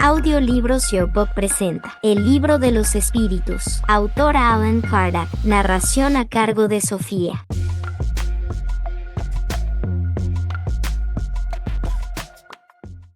Audiolibros Yourbook presenta El libro de los espíritus. Autora Allan Kardec. Narración a cargo de Sofía.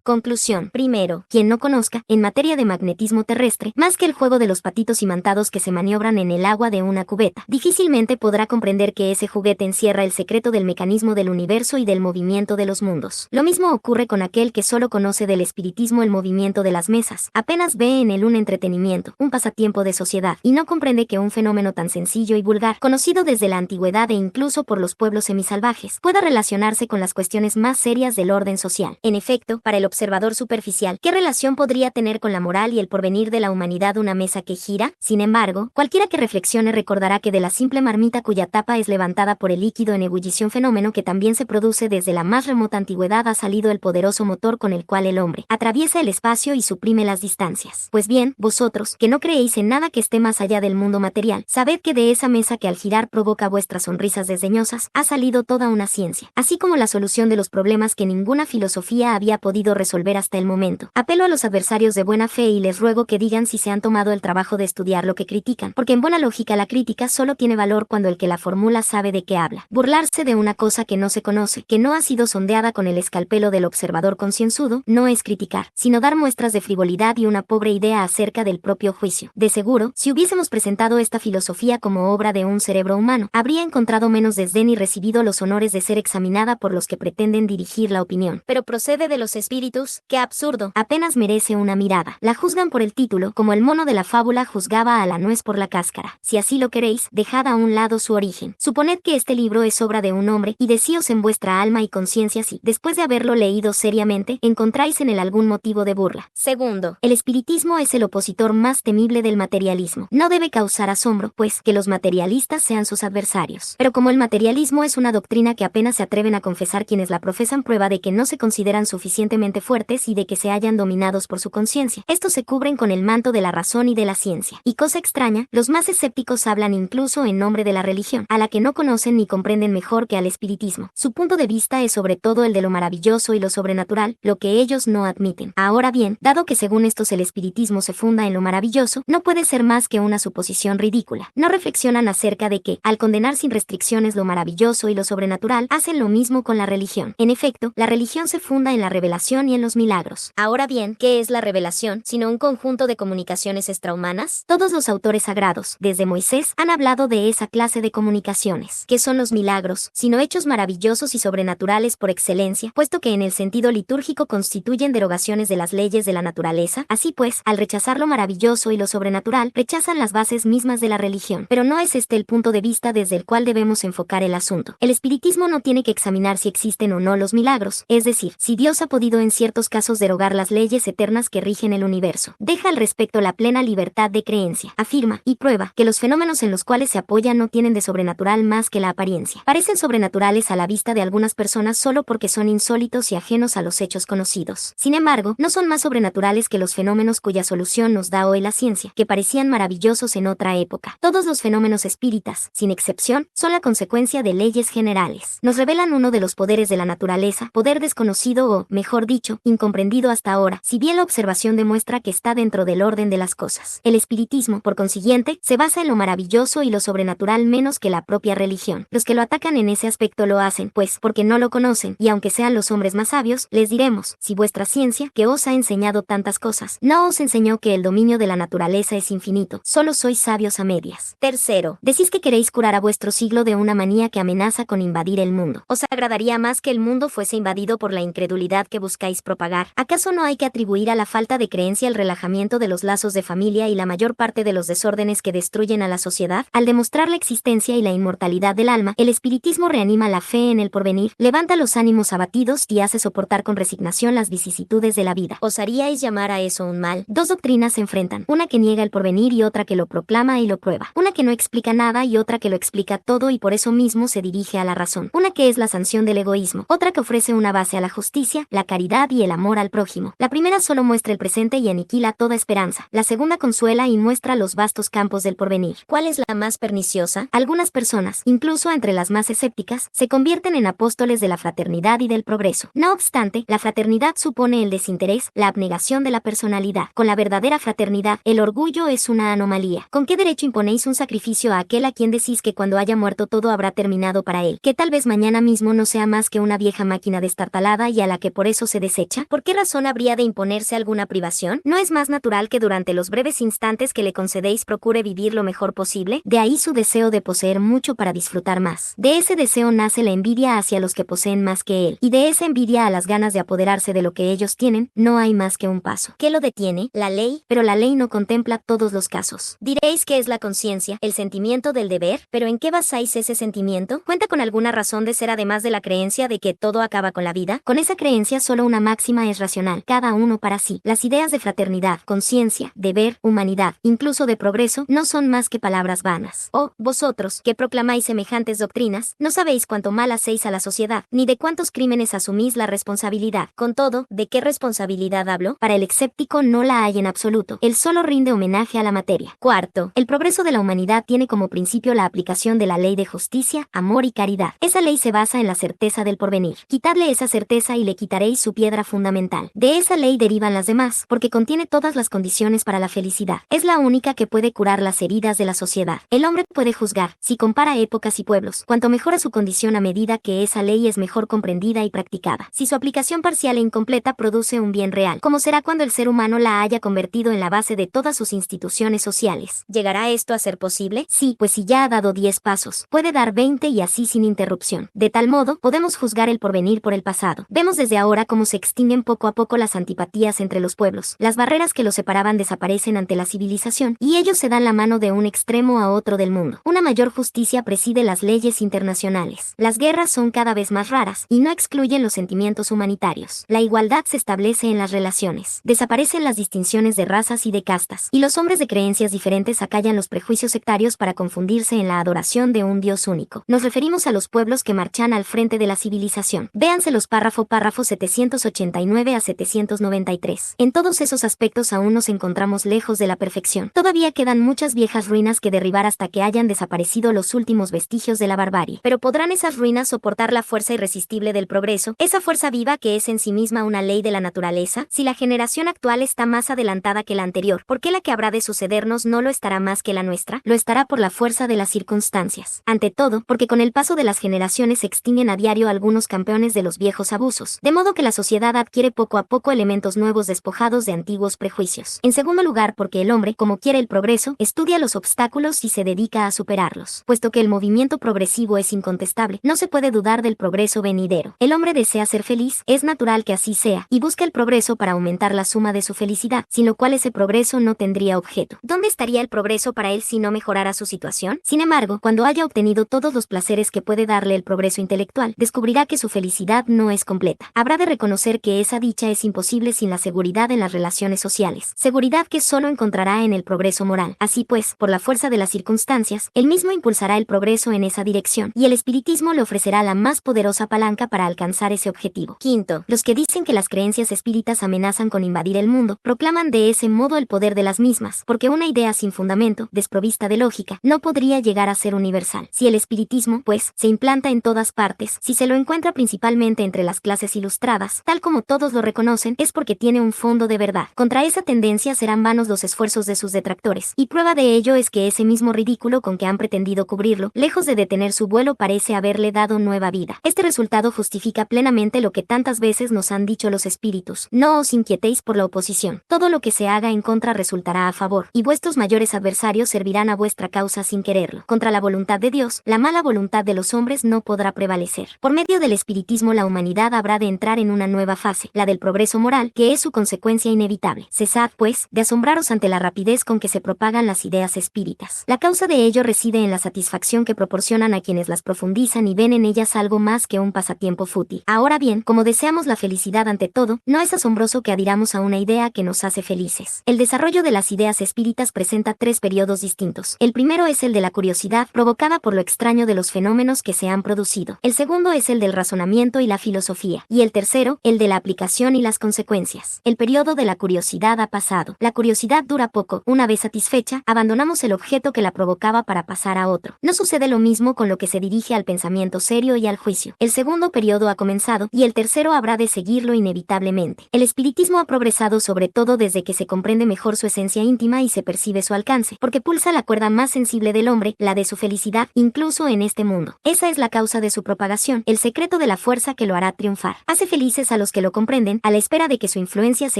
Conclusión. Primero, quien no conozca, en materia de magnetismo terrestre, más que el juego de los patitos imantados que se maniobran en el agua de una cubeta, difícilmente podrá comprender que ese juguete encierra el secreto del mecanismo del universo y del movimiento de los mundos. Lo mismo ocurre con aquel que solo conoce del espiritismo el movimiento de las mesas, apenas ve en él un entretenimiento, un pasatiempo de sociedad, y no comprende que un fenómeno tan sencillo y vulgar, conocido desde la antigüedad e incluso por los pueblos semisalvajes, pueda relacionarse con las cuestiones más serias del orden social. En efecto, para el observador superficial, ¿qué relación podría tener con la moral y el porvenir de la humanidad una mesa que gira? Sin embargo, cualquiera que reflexione recordará que de la simple marmita cuya tapa es levantada por el líquido en ebullición, fenómeno que también se produce desde la más remota antigüedad, ha salido el poderoso motor con el cual el hombre atraviesa el espacio y suprime las distancias. Pues bien, vosotros, que no creéis en nada que esté más allá del mundo material, sabed que de esa mesa que al girar provoca vuestras sonrisas desdeñosas, ha salido toda una ciencia, así como la solución de los problemas que ninguna filosofía había podido resolver hasta el momento. Apelo a los adversarios de buena fe y les ruego que digan si se han tomado el trabajo de estudiar lo que critican, porque en buena lógica la crítica solo tiene valor cuando el que la formula sabe de qué habla. Burlarse de una cosa que no se conoce, que no ha sido sondeada con el escalpelo del observador concienzudo, no es criticar, sino dar muestras de frivolidad y una pobre idea acerca del propio juicio. De seguro, si hubiésemos presentado esta filosofía como obra de un cerebro humano, habría encontrado menos desdén y recibido los honores de ser examinada por los que pretenden dirigir la opinión. Pero procede de los espíritus. ¡Qué absurdo! Apenas merece una mirada. La juzgan por el título, como el mono de la fábula juzgaba a la nuez por la cáscara. Si así lo queréis, dejad a un lado su origen. Suponed que este libro es obra de un hombre, y decíos en vuestra alma y conciencia si, después de haberlo leído seriamente, encontráis en él algún motivo de burla. Segundo, el espiritismo es el opositor más temible del materialismo. No debe causar asombro, pues, que los materialistas sean sus adversarios. Pero como el materialismo es una doctrina que apenas se atreven a confesar quienes la profesan, prueba de que no se consideran suficientemente fuertes y de que se hallan dominados por su conciencia. Estos se cubren con el manto de la razón y de la ciencia. Y cosa extraña, los más escépticos hablan incluso en nombre de la religión, a la que no conocen ni comprenden mejor que al espiritismo. Su punto de vista es sobre todo el de lo maravilloso y lo sobrenatural, lo que ellos no admiten. Ahora bien, dado que según estos el espiritismo se funda en lo maravilloso, no puede ser más que una suposición ridícula. No reflexionan acerca de que, al condenar sin restricciones lo maravilloso y lo sobrenatural, hacen lo mismo con la religión. En efecto, la religión se funda en la revelación y en los milagros. Ahora bien, ¿qué es la revelación, sino un conjunto de comunicaciones extrahumanas? Todos los autores sagrados, desde Moisés, han hablado de esa clase de comunicaciones. ¿Qué son los milagros, sino hechos maravillosos y sobrenaturales por excelencia, puesto que en el sentido litúrgico constituyen derogaciones de las leyes de la naturaleza? Así pues, al rechazar lo maravilloso y lo sobrenatural, rechazan las bases mismas de la religión. Pero no es este el punto de vista desde el cual debemos enfocar el asunto. El espiritismo no tiene que examinar si existen o no los milagros, es decir, si Dios ha podido en ciertos casos derogar las leyes eternas que rigen el universo. Deja al respecto la plena libertad de creencia. Afirma, y prueba, que los fenómenos en los cuales se apoya no tienen de sobrenatural más que la apariencia. Parecen sobrenaturales a la vista de algunas personas solo porque son insólitos y ajenos a los hechos conocidos. Sin embargo, no son más sobrenaturales que los fenómenos cuya solución nos da hoy la ciencia, que parecían maravillosos en otra época. Todos los fenómenos espíritas, sin excepción, son la consecuencia de leyes generales. Nos revelan uno de los poderes de la naturaleza, poder desconocido o, mejor dicho, incomprendido hasta ahora, si bien la observación demuestra que está dentro del orden de las cosas. El espiritismo, por consiguiente, se basa en lo maravilloso y lo sobrenatural menos que la propia religión. Los que lo atacan en ese aspecto lo hacen, pues, porque no lo conocen, y aunque sean los hombres más sabios, les diremos, si vuestra ciencia, que os ha enseñado tantas cosas, no os enseñó que el dominio de la naturaleza es infinito, solo sois sabios a medias. Tercero, decís que queréis curar a vuestro siglo de una manía que amenaza con invadir el mundo. ¿Os agradaría más que el mundo fuese invadido por la incredulidad que buscáis propagar? ¿Acaso no hay que atribuir a la falta de creencia el relajamiento de los lazos de familia y la mayor parte de los desórdenes que destruyen a la sociedad? Al demostrar la existencia y la inmortalidad del alma, el espiritismo reanima la fe en el porvenir, levanta los ánimos abatidos y hace soportar con resignación las vicisitudes de la vida. ¿Osaríais llamar a eso un mal? Dos doctrinas se enfrentan, una que niega el porvenir y otra que lo proclama y lo prueba. Una que no explica nada y otra que lo explica todo y por eso mismo se dirige a la razón. Una que es la sanción del egoísmo, otra que ofrece una base a la justicia, la caridad caridad y el amor al prójimo. La primera solo muestra el presente y aniquila toda esperanza. La segunda consuela y muestra los vastos campos del porvenir. ¿Cuál es la más perniciosa? Algunas personas, incluso entre las más escépticas, se convierten en apóstoles de la fraternidad y del progreso. No obstante, la fraternidad supone el desinterés, la abnegación de la personalidad. Con la verdadera fraternidad, el orgullo es una anomalía. ¿Con qué derecho imponéis un sacrificio a aquel a quien decís que cuando haya muerto todo habrá terminado para él? Que tal vez mañana mismo no sea más que una vieja máquina destartalada y a la que por eso se desecha. ¿Por qué razón habría de imponerse alguna privación? ¿No es más natural que durante los breves instantes que le concedéis procure vivir lo mejor posible? De ahí su deseo de poseer mucho para disfrutar más. De ese deseo nace la envidia hacia los que poseen más que él, y de esa envidia a las ganas de apoderarse de lo que ellos tienen, no hay más que un paso. ¿Qué lo detiene? La ley, pero la ley no contempla todos los casos. Diréis que es la conciencia, el sentimiento del deber, pero ¿en qué basáis ese sentimiento? ¿Cuenta con alguna razón de ser además de la creencia de que todo acaba con la vida? Con esa creencia solo una máxima es racional, cada uno para sí. Las ideas de fraternidad, conciencia, deber, humanidad, incluso de progreso, no son más que palabras vanas. Oh, vosotros, que proclamáis semejantes doctrinas, no sabéis cuánto mal hacéis a la sociedad, ni de cuántos crímenes asumís la responsabilidad. Con todo, ¿de qué responsabilidad hablo? Para el escéptico no la hay en absoluto. Él solo rinde homenaje a la materia. Cuarto, el progreso de la humanidad tiene como principio la aplicación de la ley de justicia, amor y caridad. Esa ley se basa en la certeza del porvenir. Quitadle esa certeza y le quitaréis su piedra fundamental. De esa ley derivan las demás, porque contiene todas las condiciones para la felicidad. Es la única que puede curar las heridas de la sociedad. El hombre puede juzgar, si compara épocas y pueblos, cuanto mejora su condición a medida que esa ley es mejor comprendida y practicada. Si su aplicación parcial e incompleta produce un bien real, ¿cómo será cuando el ser humano la haya convertido en la base de todas sus instituciones sociales? ¿Llegará esto a ser posible? Sí, pues si ya ha dado 10 pasos, puede dar 20 y así sin interrupción. De tal modo, podemos juzgar el porvenir por el pasado. Vemos desde ahora cómo se extinguen poco a poco las antipatías entre los pueblos. Las barreras que los separaban desaparecen ante la civilización, y ellos se dan la mano de un extremo a otro del mundo. Una mayor justicia preside las leyes internacionales. Las guerras son cada vez más raras, y no excluyen los sentimientos humanitarios. La igualdad se establece en las relaciones. Desaparecen las distinciones de razas y de castas, y los hombres de creencias diferentes acallan los prejuicios sectarios para confundirse en la adoración de un Dios único. Nos referimos a los pueblos que marchan al frente de la civilización. Véanse los párrafo 789 a 793. En todos esos aspectos aún nos encontramos lejos de la perfección. Todavía quedan muchas viejas ruinas que derribar hasta que hayan desaparecido los últimos vestigios de la barbarie. Pero ¿podrán esas ruinas soportar la fuerza irresistible del progreso? Esa fuerza viva que es en sí misma una ley de la naturaleza. Si la generación actual está más adelantada que la anterior, ¿por qué la que habrá de sucedernos no lo estará más que la nuestra? Lo estará por la fuerza de las circunstancias. Ante todo, porque con el paso de las generaciones se extinguen a diario algunos campeones de los viejos abusos, de modo que la sociedad adquiere poco a poco elementos nuevos despojados de antiguos prejuicios. En segundo lugar, porque el hombre, como quiere el progreso, estudia los obstáculos y se dedica a superarlos. Puesto que el movimiento progresivo es incontestable, no se puede dudar del progreso venidero. El hombre desea ser feliz, es natural que así sea, y busca el progreso para aumentar la suma de su felicidad, sin lo cual ese progreso no tendría objeto. ¿Dónde estaría el progreso para él si no mejorara su situación? Sin embargo, cuando haya obtenido todos los placeres que puede darle el progreso intelectual, descubrirá que su felicidad no es completa. Habrá de reconocer que esa dicha es imposible sin la seguridad en las relaciones sociales, seguridad que solo encontrará en el progreso moral. Así pues, por la fuerza de las circunstancias, él mismo impulsará el progreso en esa dirección, y el espiritismo le ofrecerá la más poderosa palanca para alcanzar ese objetivo. Quinto, los que dicen que las creencias espíritas amenazan con invadir el mundo, proclaman de ese modo el poder de las mismas, porque una idea sin fundamento, desprovista de lógica, no podría llegar a ser universal. Si el espiritismo, pues, se implanta en todas partes, si se lo encuentra principalmente entre las clases ilustradas, tal como todos lo reconocen, es porque tiene un fondo de verdad. Contra esa tendencia serán vanos los esfuerzos de sus detractores, y prueba de ello es que ese mismo ridículo con que han pretendido cubrirlo, lejos de detener su vuelo, parece haberle dado nueva vida. Este resultado justifica plenamente lo que tantas veces nos han dicho los espíritus: no os inquietéis por la oposición. Todo lo que se haga en contra resultará a favor, y vuestros mayores adversarios servirán a vuestra causa sin quererlo. Contra la voluntad de Dios, la mala voluntad de los hombres no podrá prevalecer. Por medio del espiritismo la humanidad habrá de entrar en una nueva fase, la del progreso moral, que es su consecuencia inevitable. Cesad, pues, de asombraros ante la rapidez con que se propagan las ideas espíritas. La causa de ello reside en la satisfacción que proporcionan a quienes las profundizan y ven en ellas algo más que un pasatiempo fútil. Ahora bien, como deseamos la felicidad ante todo, no es asombroso que adhiramos a una idea que nos hace felices. El desarrollo de las ideas espíritas presenta 3 periodos distintos. El primero es el de la curiosidad, provocada por lo extraño de los fenómenos que se han producido. El segundo es el del razonamiento y la filosofía. Y el tercero, el el de la aplicación y las consecuencias. El periodo de la curiosidad ha pasado. La curiosidad dura poco. Una vez satisfecha, abandonamos el objeto que la provocaba para pasar a otro. No sucede lo mismo con lo que se dirige al pensamiento serio y al juicio. El segundo periodo ha comenzado, y el tercero habrá de seguirlo inevitablemente. El espiritismo ha progresado sobre todo desde que se comprende mejor su esencia íntima y se percibe su alcance, porque pulsa la cuerda más sensible del hombre, la de su felicidad, incluso en este mundo. Esa es la causa de su propagación, el secreto de la fuerza que lo hará triunfar. Hace felices a los que lo comprenden, a la espera de que su influencia se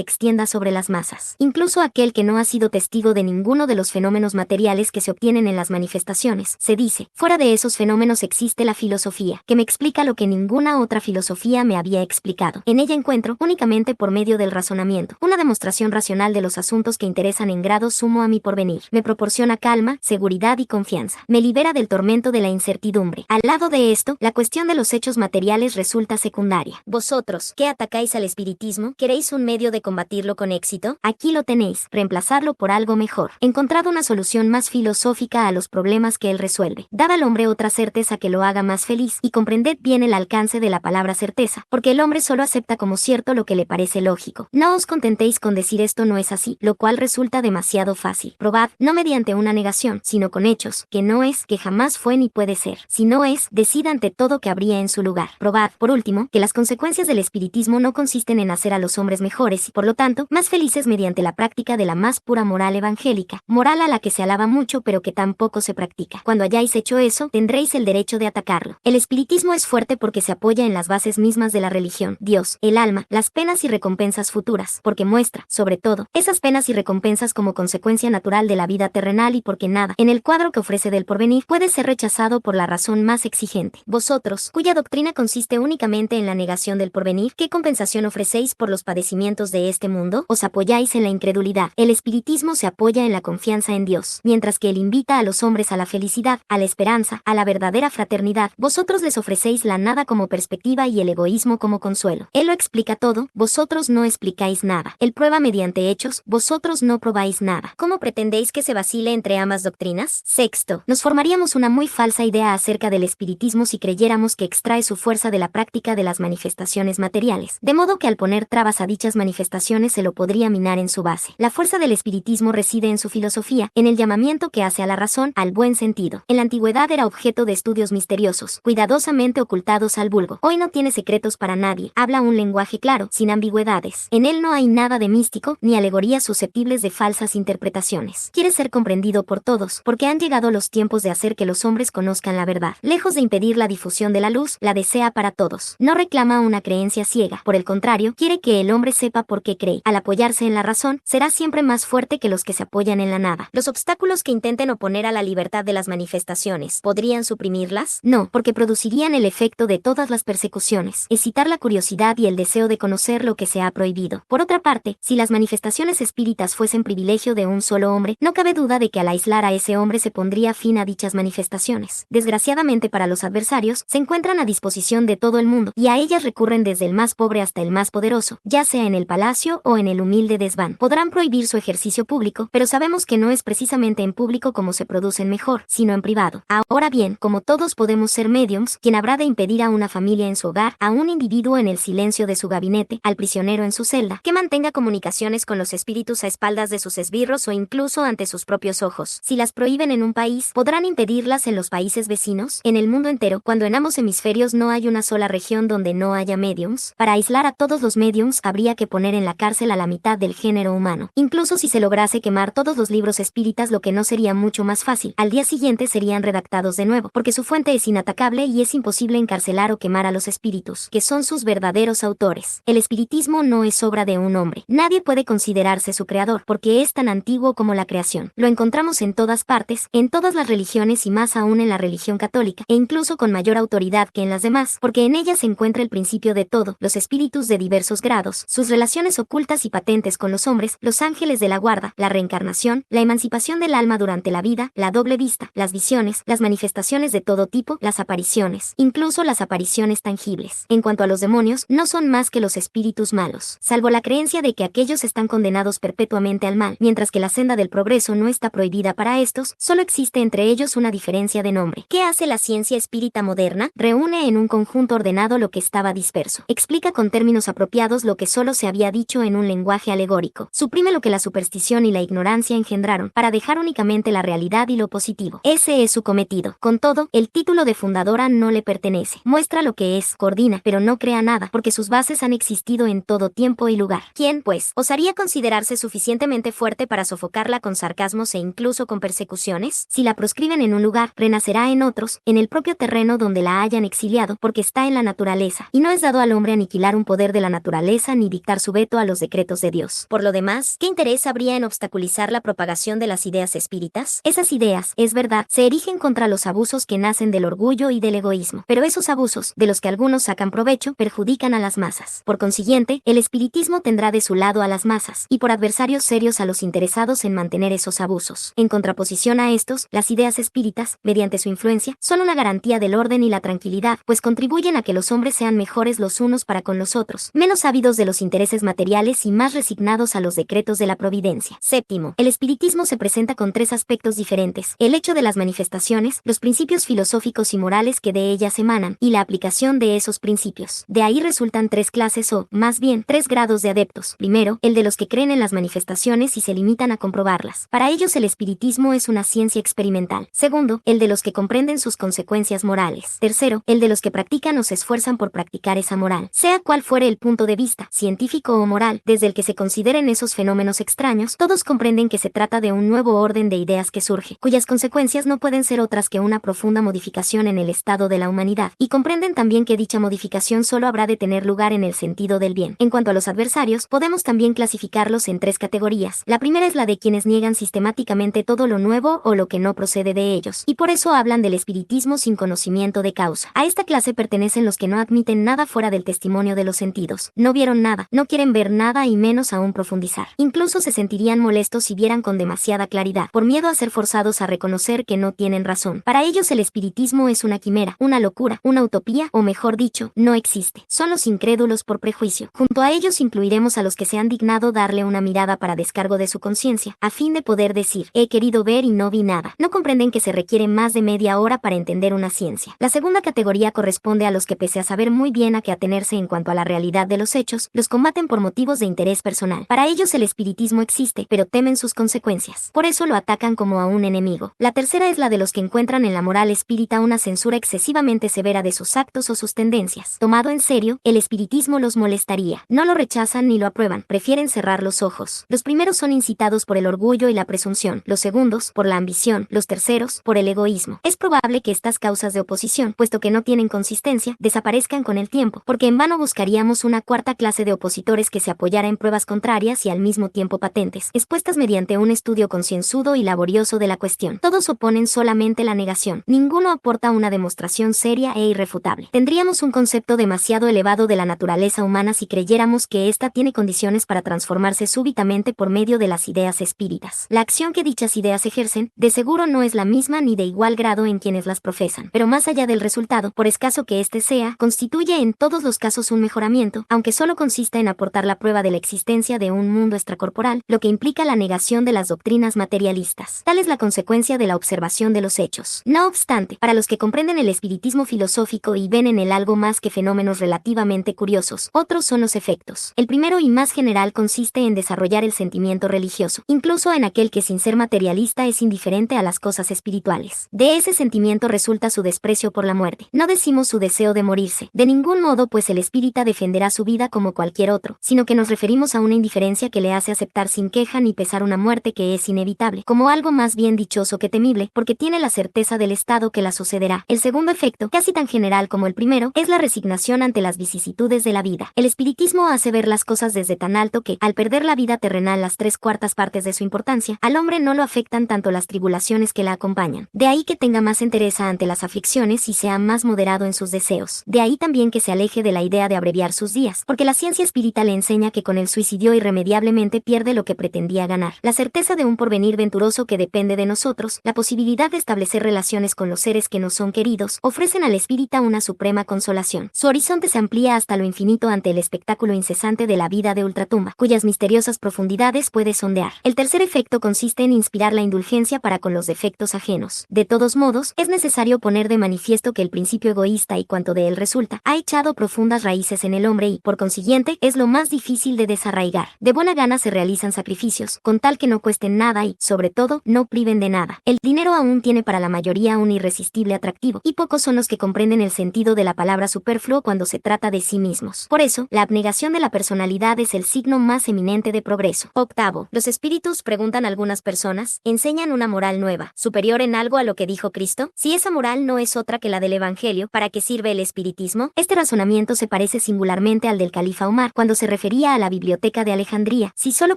extienda sobre las masas. Incluso aquel que no ha sido testigo de ninguno de los fenómenos materiales que se obtienen en las manifestaciones, se dice, fuera de esos fenómenos existe la filosofía, que me explica lo que ninguna otra filosofía me había explicado. En ella encuentro, únicamente por medio del razonamiento, una demostración racional de los asuntos que interesan en grado sumo a mi porvenir. Me proporciona calma, seguridad y confianza. Me libera del tormento de la incertidumbre. Al lado de esto, la cuestión de los hechos materiales resulta secundaria. Vosotros, que atacáis al espiritismo, ¿queréis un medio de combatirlo con éxito? Aquí lo tenéis, reemplazarlo por algo mejor. Encontrad una solución más filosófica a los problemas que él resuelve. Dad al hombre otra certeza que lo haga más feliz, y comprended bien el alcance de la palabra certeza, porque el hombre solo acepta como cierto lo que le parece lógico. No os contentéis con decir esto no es así, lo cual resulta demasiado fácil. Probad, no mediante una negación, sino con hechos, que no es, que jamás fue ni puede ser. Si no es, decid ante todo que habría en su lugar. Probad, por último, que las consecuencias del espiritismo no consisten en hacer a los hombres mejores y, por lo tanto, más felices mediante la práctica de la más pura moral evangélica, moral a la que se alaba mucho pero que tampoco se practica. Cuando hayáis hecho eso, tendréis el derecho de atacarlo. El espiritismo es fuerte porque se apoya en las bases mismas de la religión, Dios, el alma, las penas y recompensas futuras, porque muestra, sobre todo, esas penas y recompensas como consecuencia natural de la vida terrenal y porque nada, en el cuadro que ofrece del porvenir, puede ser rechazado por la razón más exigente. Vosotros, cuya doctrina consiste únicamente en la negación del porvenir, ¿qué compensación ofrecéis por los padecimientos de este mundo? Os apoyáis en la incredulidad. El espiritismo se apoya en la confianza en Dios, mientras que él invita a los hombres a la felicidad, a la esperanza, a la verdadera fraternidad. Vosotros les ofrecéis la nada como perspectiva y el egoísmo como consuelo. Él lo explica todo, vosotros no explicáis nada. Él prueba mediante hechos, vosotros no probáis nada. ¿Cómo pretendéis que se vacile entre ambas doctrinas? Sexto, nos formaríamos una muy falsa idea acerca del espiritismo si creyéramos que extrae su fuerza de la práctica de las manifestaciones materiales, de modo que al poner trabas a dichas manifestaciones se lo podría minar en su base. La fuerza del espiritismo reside en su filosofía, en el llamamiento que hace a la razón, al buen sentido. En la antigüedad era objeto de estudios misteriosos, cuidadosamente ocultados al vulgo. Hoy no tiene secretos para nadie, habla un lenguaje claro, sin ambigüedades. En él no hay nada de místico, ni alegorías susceptibles de falsas interpretaciones. Quiere ser comprendido por todos, porque han llegado los tiempos de hacer que los hombres conozcan la verdad. Lejos de impedir la difusión de la luz, la desea para todos. No reclama una creencia ciega, por el contrario, quiere que el hombre sepa por qué cree. Al apoyarse en la razón, será siempre más fuerte que los que se apoyan en la nada. Los obstáculos que intenten oponer a la libertad de las manifestaciones, ¿podrían suprimirlas? No, porque producirían el efecto de todas las persecuciones, excitar la curiosidad y el deseo de conocer lo que se ha prohibido. Por otra parte, si las manifestaciones espíritas fuesen privilegio de un solo hombre, no cabe duda de que al aislar a ese hombre se pondría fin a dichas manifestaciones. Desgraciadamente para los adversarios, se encuentran a disposición de todo el mundo, y a ellas recurren desde el más pobre hasta el más poderoso, ya sea en el palacio o en el humilde desván. Podrán prohibir su ejercicio público, pero sabemos que no es precisamente en público como se producen mejor, sino en privado. Ahora bien, como todos podemos ser médiums, ¿quién habrá de impedir a una familia en su hogar, a un individuo en el silencio de su gabinete, al prisionero en su celda, que mantenga comunicaciones con los espíritus a espaldas de sus esbirros o incluso ante sus propios ojos? Si las prohíben en un país, ¿podrán impedirlas en los países vecinos? En el mundo entero, cuando en ambos hemisferios no hay una sola región donde no haya médiums, para aislar a todos los médiums habría que poner en la cárcel a la mitad del género humano. Incluso si se lograse quemar todos los libros espíritas, lo que no sería mucho más fácil, al día siguiente serían redactados de nuevo, porque su fuente es inatacable y es imposible encarcelar o quemar a los espíritus, que son sus verdaderos autores. El espiritismo no es obra de un hombre. Nadie puede considerarse su creador, porque es tan antiguo como la creación. Lo encontramos en todas partes, en todas las religiones y más aún en la religión católica, e incluso con mayor autoridad que en las demás, porque en ella se encuentra el principio de todo, los espíritus de diversos grados, sus relaciones ocultas y patentes con los hombres, los ángeles de la guarda, la reencarnación, la emancipación del alma durante la vida, la doble vista, las visiones, las manifestaciones de todo tipo, las apariciones, incluso las apariciones tangibles. En cuanto a los demonios, no son más que los espíritus malos, salvo la creencia de que aquellos están condenados perpetuamente al mal, mientras que la senda del progreso no está prohibida para estos, solo existe entre ellos una diferencia de nombre. ¿Qué hace la ciencia espírita moderna? Reúne en un conjunto ordenado lo que estaba disperso. Explica explica con términos apropiados lo que solo se había dicho en un lenguaje alegórico. Suprime lo que la superstición y la ignorancia engendraron, para dejar únicamente la realidad y lo positivo. Ese es su cometido. Con todo, el título de fundadora no le pertenece. Muestra lo que es, coordina, pero no crea nada, porque sus bases han existido en todo tiempo y lugar. ¿Quién, pues, osaría considerarse suficientemente fuerte para sofocarla con sarcasmos e incluso con persecuciones? Si la proscriben en un lugar, renacerá en otros, en el propio terreno donde la hayan exiliado, porque está en la naturaleza, y no es dado al hombre aniquilar un poder de la naturaleza ni dictar su veto a los decretos de Dios. Por lo demás, ¿qué interés habría en obstaculizar la propagación de las ideas espíritas? Esas ideas, es verdad, se erigen contra los abusos que nacen del orgullo y del egoísmo, pero esos abusos, de los que algunos sacan provecho, perjudican a las masas. Por consiguiente, el espiritismo tendrá de su lado a las masas, y por adversarios serios a los interesados en mantener esos abusos. En contraposición a estos, las ideas espíritas, mediante su influencia, son una garantía del orden y la tranquilidad, pues contribuyen a que los hombres sean mejores los unos para con los otros, menos ávidos de los intereses materiales y más resignados a los decretos de la providencia. Séptimo, el espiritismo se presenta con tres aspectos diferentes: el hecho de las manifestaciones, los principios filosóficos y morales que de ellas emanan, y la aplicación de esos principios. De ahí resultan tres clases o, más bien, tres grados de adeptos. Primero, el de los que creen en las manifestaciones y se limitan a comprobarlas. Para ellos el espiritismo es una ciencia experimental. Segundo, el de los que comprenden sus consecuencias morales. Tercero, el de los que practican o se esfuerzan por practicar esa moral. Sea cual fuere el punto de vista, científico o moral, desde el que se consideren esos fenómenos extraños, todos comprenden que se trata de un nuevo orden de ideas que surge, cuyas consecuencias no pueden ser otras que una profunda modificación en el estado de la humanidad, y comprenden también que dicha modificación solo habrá de tener lugar en el sentido del bien. En cuanto a los adversarios, podemos también clasificarlos en tres categorías. La primera es la de quienes niegan sistemáticamente todo lo nuevo o lo que no procede de ellos, y por eso hablan del espiritismo sin conocimiento de causa. A esta clase pertenecen los que no admiten nada fuera del testimonio de los sentidos, no vieron nada, no quieren ver nada y menos aún profundizar. Incluso se sentirían molestos si vieran con demasiada claridad, por miedo a ser forzados a reconocer que no tienen razón. Para ellos el espiritismo es una quimera, una locura, una utopía, o mejor dicho, no existe. Son los incrédulos por prejuicio. Junto a ellos incluiremos a los que se han dignado darle una mirada para descargo de su conciencia, a fin de poder decir: he querido ver y no vi nada. No comprenden que se requiere más de media hora para entender una ciencia. La segunda categoría corresponde a los que, pese a saber muy bien a qué atenerse en cuanto a la realidad de los hechos, los combaten por motivos de interés personal. Para ellos el espiritismo existe, pero temen sus consecuencias. Por eso lo atacan como a un enemigo. La tercera es la de los que encuentran en la moral espírita una censura excesivamente severa de sus actos o sus tendencias. Tomado en serio, el espiritismo los molestaría. No lo rechazan ni lo aprueban, prefieren cerrar los ojos. Los primeros son incitados por el orgullo y la presunción, los segundos por la ambición, los terceros por el egoísmo. Es probable que estas causas de oposición, puesto que no tienen consistencia, desaparezcan con el tiempo, porque en vano buscaríamos una cuarta clase de opositores que se apoyara en pruebas contrarias y al mismo tiempo patentes, expuestas mediante un estudio concienzudo y laborioso de la cuestión. Todos oponen solamente la negación. Ninguno aporta una demostración seria e irrefutable. Tendríamos un concepto demasiado elevado de la naturaleza humana si creyéramos que ésta tiene condiciones para transformarse súbitamente por medio de las ideas espíritas. La acción que dichas ideas ejercen, de seguro no es la misma ni de igual grado en quienes las profesan, pero más allá del resultado, por escaso que éste sea, constituye en todos los casos un mejoramiento, aunque solo consista en aportar la prueba de la existencia de un mundo extracorporal, lo que implica la negación de las doctrinas materialistas. Tal es la consecuencia de la observación de los hechos. No obstante, para los que comprenden el espiritismo filosófico y ven en él algo más que fenómenos relativamente curiosos, otros son los efectos. El primero y más general consiste en desarrollar el sentimiento religioso, incluso en aquel que sin ser materialista es indiferente a las cosas espirituales. De ese sentimiento resulta su desprecio por la muerte. No decimos su deseo de morirse, de ningún modo, pues el espírita defenderá su vida como cualquier otro, sino que nos referimos a una indiferencia que le hace aceptar sin queja ni pesar una muerte que es inevitable, como algo más bien dichoso que temible, porque tiene la certeza del estado que la sucederá. El segundo efecto, casi tan general como el primero, es la resignación ante las vicisitudes de la vida. El espiritismo hace ver las cosas desde tan alto que, al perder la vida terrenal las 3/4 partes de su importancia, al hombre no lo afectan tanto las tribulaciones que la acompañan. De ahí que tenga más entereza ante las aflicciones y sea más moderado en sus deseos. De ahí también que se aleje de la idea de abreviar sus días, porque la ciencia espírita le enseña que con el suicidio irremediablemente pierde lo que pretendía ganar: la certeza de un porvenir venturoso que depende de nosotros, la posibilidad de establecer relaciones con los seres que nos son queridos, ofrecen al espírita una suprema consolación. Su horizonte se amplía hasta lo infinito ante el espectáculo incesante de la vida de ultratumba, cuyas misteriosas profundidades puede sondear. El tercer efecto consiste en inspirar la indulgencia para con los defectos ajenos. De todos modos, es necesario poner de manifiesto que el principio egoísta y cuanto de él resulta, ha echado profundas raíces raíces en el hombre y, por consiguiente, es lo más difícil de desarraigar. De buena gana se realizan sacrificios, con tal que no cuesten nada y, sobre todo, no priven de nada. El dinero aún tiene para la mayoría un irresistible atractivo, y pocos son los que comprenden el sentido de la palabra superfluo cuando se trata de sí mismos. Por eso, la abnegación de la personalidad es el signo más eminente de progreso. Octavo, los espíritus, preguntan algunas personas, enseñan una moral nueva, superior en algo a lo que dijo Cristo. Si esa moral no es otra que la del Evangelio, ¿para qué sirve el espiritismo? Este razonamiento se parece singularmente al del califa Omar, cuando se refería a la biblioteca de Alejandría. Si solo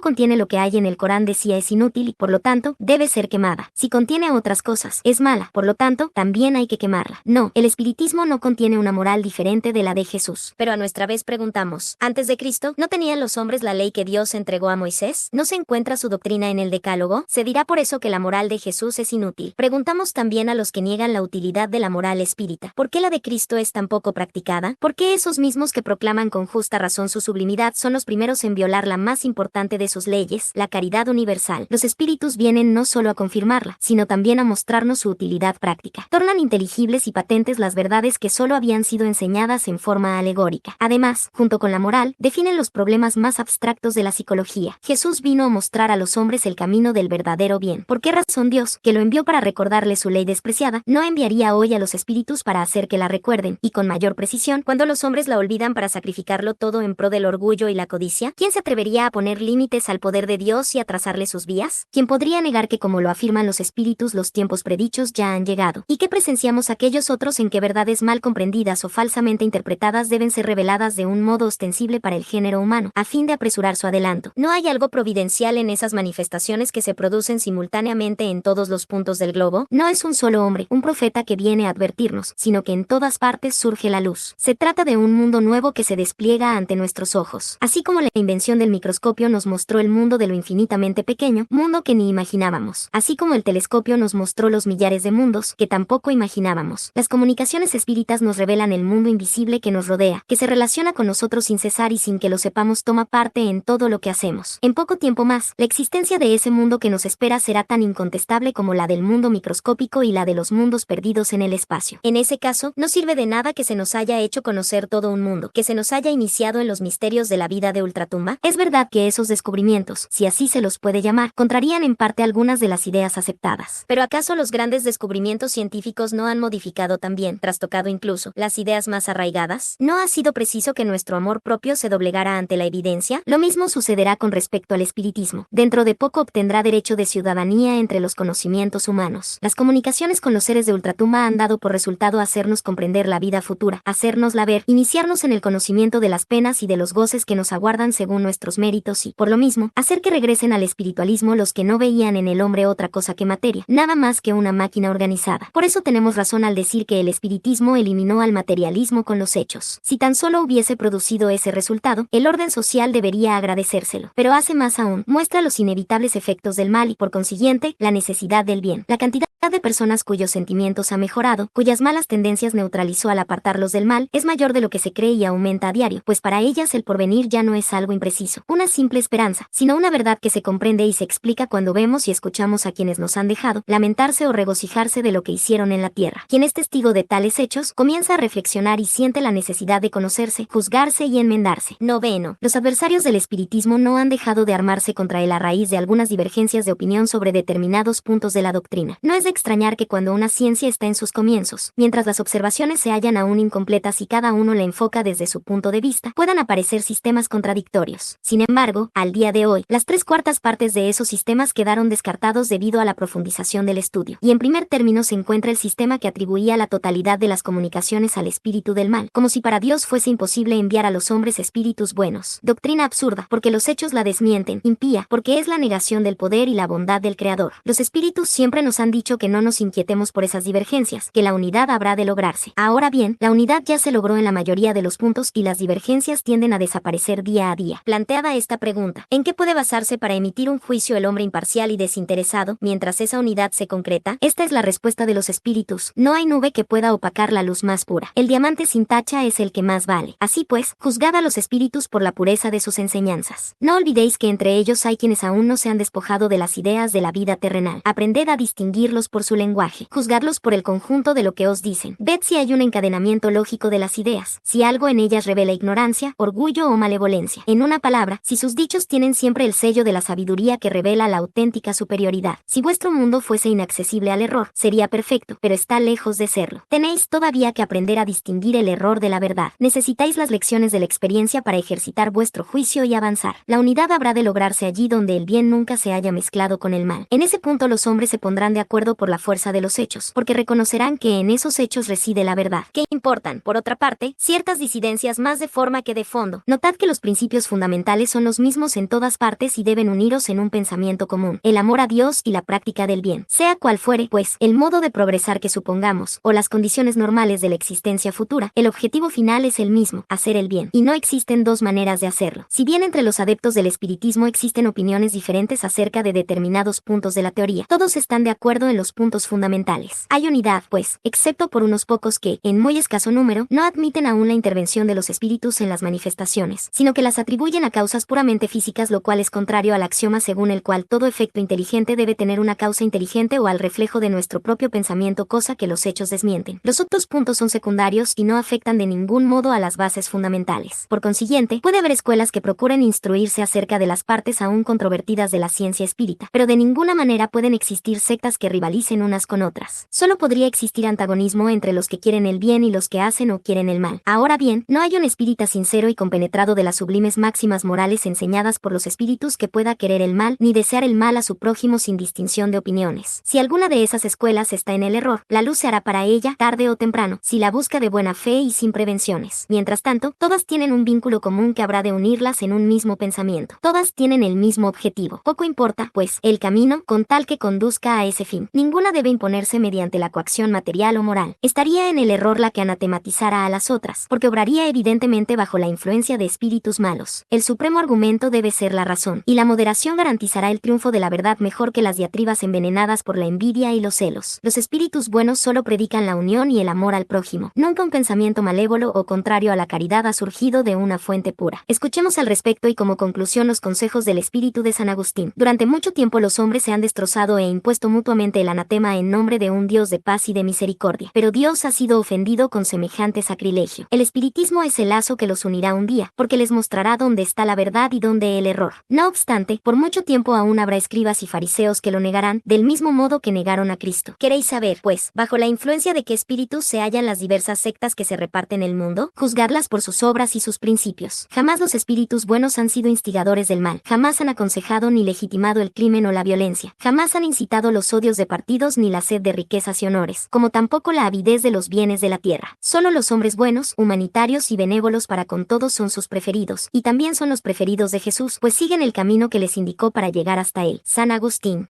contiene lo que hay en el Corán, decía, es inútil y, por lo tanto, debe ser quemada. Si contiene otras cosas, es mala, por lo tanto, también hay que quemarla. No, el espiritismo no contiene una moral diferente de la de Jesús. Pero a nuestra vez preguntamos, ¿antes de Cristo no tenían los hombres la ley que Dios entregó a Moisés? ¿No se encuentra su doctrina en el Decálogo? ¿Se dirá por eso que la moral de Jesús es inútil? Preguntamos también a los que niegan la utilidad de la moral espírita, ¿por qué la de Cristo es tan poco practicada? ¿Por qué esos mismos que proclaman con justa razón su sublimidad son los primeros en violar la más importante de sus leyes, la caridad universal? Los espíritus vienen no solo a confirmarla, sino también a mostrarnos su utilidad práctica. Tornan inteligibles y patentes las verdades que solo habían sido enseñadas en forma alegórica. Además, junto con la moral, definen los problemas más abstractos de la psicología. Jesús vino a mostrar a los hombres el camino del verdadero bien. ¿Por qué razón Dios, que lo envió para recordarles su ley despreciada, no enviaría hoy a los espíritus para hacer que la recuerden, y con mayor precisión, cuando los hombres la olvidan para sacrificarlo todo en pro del orgullo y la codicia? ¿Quién se atrevería a poner límites al poder de Dios y a trazarle sus vías? ¿Quién podría negar que, como lo afirman los espíritus, los tiempos predichos ya han llegado? ¿Y qué presenciamos aquellos otros en que verdades mal comprendidas o falsamente interpretadas deben ser reveladas de un modo ostensible para el género humano, a fin de apresurar su adelanto? ¿No hay algo providencial en esas manifestaciones que se producen simultáneamente en todos los puntos del globo? No es un solo hombre, un profeta, que viene a advertirnos, sino que en todas partes surge la luz. Se trata de un mundo nuevo que se despliega ante nuestros ojos. Así como la invención del microscopio nos mostró el mundo de lo infinitamente pequeño, mundo que ni imaginábamos. Así como el telescopio nos mostró los millares de mundos que tampoco imaginábamos. Las comunicaciones espíritas nos revelan el mundo invisible que nos rodea, que se relaciona con nosotros sin cesar y sin que lo sepamos toma parte en todo lo que hacemos. En poco tiempo más, la existencia de ese mundo que nos espera será tan incontestable como la del mundo microscópico y la de los mundos perdidos en el espacio. En ese caso, no sirve de nada que se nos haya hecho conocer todo un mundo, que se nos haya iniciado en los misterios de la vida de ultratumba. Es verdad que esos descubrimientos, si así se los puede llamar, contrarían en parte algunas de las ideas aceptadas. Pero ¿acaso los grandes descubrimientos científicos no han modificado también, trastocado incluso, las ideas más arraigadas? ¿No ha sido preciso que nuestro amor propio se doblegara ante la evidencia? Lo mismo sucederá con respecto al espiritismo. Dentro de poco obtendrá derecho de ciudadanía entre los conocimientos humanos. Las comunicaciones con los seres de ultratumba han dado por resultado hacernos comprender la vida futura, hacérnosla ver, iniciarnos en el conocimiento de las penas y de los goces que nos aguardan según nuestros méritos y, por lo mismo, hacer que regresen al espiritualismo los que no veían en el hombre otra cosa que materia, nada más que una máquina organizada. Por eso tenemos razón al decir que el espiritismo eliminó al materialismo con los hechos. Si tan solo hubiese producido ese resultado, el orden social debería agradecérselo. Pero hace más aún, muestra los inevitables efectos del mal y, por consiguiente, la necesidad del bien. La cantidad de personas cuyos sentimientos ha mejorado, cuyas malas tendencias neutralizó al apartarlos del mal, es mayor de lo que se cree y aumenta a diario, pues para ellas el porvenir ya no es algo impreciso, una simple esperanza, sino una verdad que se comprende y se explica cuando vemos y escuchamos a quienes nos han dejado lamentarse o regocijarse de lo que hicieron en la tierra. Quien es testigo de tales hechos, comienza a reflexionar y siente la necesidad de conocerse, juzgarse y enmendarse. Noveno. Los adversarios del espiritismo no han dejado de armarse contra él a raíz de algunas divergencias de opinión sobre determinados puntos de la doctrina. No es de extrañar que cuando una ciencia está en sus comienzos, mientras las observaciones se hallan aún incompletas y cada uno la enfoca desde su punto de vista, puedan aparecer sistemas contradictorios. Sin embargo, al día de hoy, las 3/4 partes de esos sistemas quedaron descartados debido a la profundización del estudio. Y en primer término se encuentra el sistema que atribuía la totalidad de las comunicaciones al espíritu del mal, como si para Dios fuese imposible enviar a los hombres espíritus buenos. Doctrina absurda, porque los hechos la desmienten; impía, porque es la negación del poder y la bondad del Creador. Los espíritus siempre nos han dicho que no nos inquietemos por esas divergencias, que la unidad habrá de lograrse. Ahora bien, la unidad ya se logró en la mayoría de los puntos y las divergencias tienden a desaparecer día a día. Planteada esta pregunta, ¿en qué puede basarse para emitir un juicio el hombre imparcial y desinteresado mientras esa unidad se concreta? Esta es la respuesta de los espíritus: no hay nube que pueda opacar la luz más pura. El diamante sin tacha es el que más vale. Así pues, juzgad a los espíritus por la pureza de sus enseñanzas. No olvidéis que entre ellos hay quienes aún no se han despojado de las ideas de la vida terrenal. Aprended a distinguirlos por su lenguaje. Juzgadlos por el conjunto de lo que os dicen. Ved si hay un encadenamiento lógico de las ideas, si si algo en ellas revela ignorancia, orgullo o malevolencia. En una palabra, si sus dichos tienen siempre el sello de la sabiduría que revela la auténtica superioridad. Si vuestro mundo fuese inaccesible al error, sería perfecto, pero está lejos de serlo. Tenéis todavía que aprender a distinguir el error de la verdad. Necesitáis las lecciones de la experiencia para ejercitar vuestro juicio y avanzar. La unidad habrá de lograrse allí donde el bien nunca se haya mezclado con el mal. En ese punto los hombres se pondrán de acuerdo por la fuerza de los hechos, porque reconocerán que en esos hechos reside la verdad. ¿Qué importan, por otra parte, ciertas disidencias más de forma que de fondo? Notad que los principios fundamentales son los mismos en todas partes y deben uniros en un pensamiento común: el amor a Dios y la práctica del bien. Sea cual fuere, pues, el modo de progresar que supongamos, o las condiciones normales de la existencia futura, el objetivo final es el mismo: hacer el bien. Y no existen dos maneras de hacerlo. Si bien entre los adeptos del espiritismo existen opiniones diferentes acerca de determinados puntos de la teoría, todos están de acuerdo en los puntos fundamentales. Hay unidad, pues, excepto por unos pocos que, en muy escaso número, no admiten aún la intervención de los espíritus en las manifestaciones, sino que las atribuyen a causas puramente físicas, lo cual es contrario al axioma según el cual todo efecto inteligente debe tener una causa inteligente o al reflejo de nuestro propio pensamiento, cosa que los hechos desmienten. Los otros puntos son secundarios y no afectan de ningún modo a las bases fundamentales. Por consiguiente, puede haber escuelas que procuren instruirse acerca de las partes aún controvertidas de la ciencia espírita, pero de ninguna manera pueden existir sectas que rivalicen unas con otras. Solo podría existir antagonismo entre los que quieren el bien y los que hacen o quieren el mal. Ahora bien, no hay un espírita sincero y compenetrado de las sublimes máximas morales enseñadas por los espíritus que pueda querer el mal ni desear el mal a su prójimo sin distinción de opiniones. Si alguna de esas escuelas está en el error, la luz se hará para ella, tarde o temprano, si la busca de buena fe y sin prevenciones. Mientras tanto, todas tienen un vínculo común que habrá de unirlas en un mismo pensamiento. Todas tienen el mismo objetivo. Poco importa, pues, el camino, con tal que conduzca a ese fin. Ninguna debe imponerse mediante la coacción material o moral. Estaría en el error la que anatematizara a las otras, porque obraría evidentemente bajo la influencia de espíritus malos. El supremo argumento debe ser la razón, y la moderación garantizará el triunfo de la verdad mejor que las diatribas envenenadas por la envidia y los celos. Los espíritus buenos solo predican la unión y el amor al prójimo. Nunca un pensamiento malévolo o contrario a la caridad ha surgido de una fuente pura. Escuchemos al respecto y como conclusión los consejos del espíritu de San Agustín. Durante mucho tiempo los hombres se han destrozado e impuesto mutuamente el anatema en nombre de un Dios de paz y de misericordia. Pero Dios ha sido ofendido con semejante sacrilegio. El espiritismo es el lazo que los unirá un día, porque les mostrará dónde está la verdad y dónde el error. No obstante, por mucho tiempo aún habrá escribas y fariseos que lo negarán, del mismo modo que negaron a Cristo. ¿Queréis saber, pues, bajo la influencia de qué espíritus se hallan las diversas sectas que se reparten el mundo? Juzgadlas por sus obras y sus principios. Jamás los espíritus buenos han sido instigadores del mal, jamás han aconsejado ni legitimado el crimen o la violencia, jamás han incitado los odios de partidos ni la sed de riquezas y honores, como tampoco la avidez de los bienes de la tierra. Solo los hombres buenos, humanitarios y benévolos para con todos son sus preferidos, y también son los preferidos de Jesús, pues siguen el camino que les indicó para llegar hasta él. San Agustín.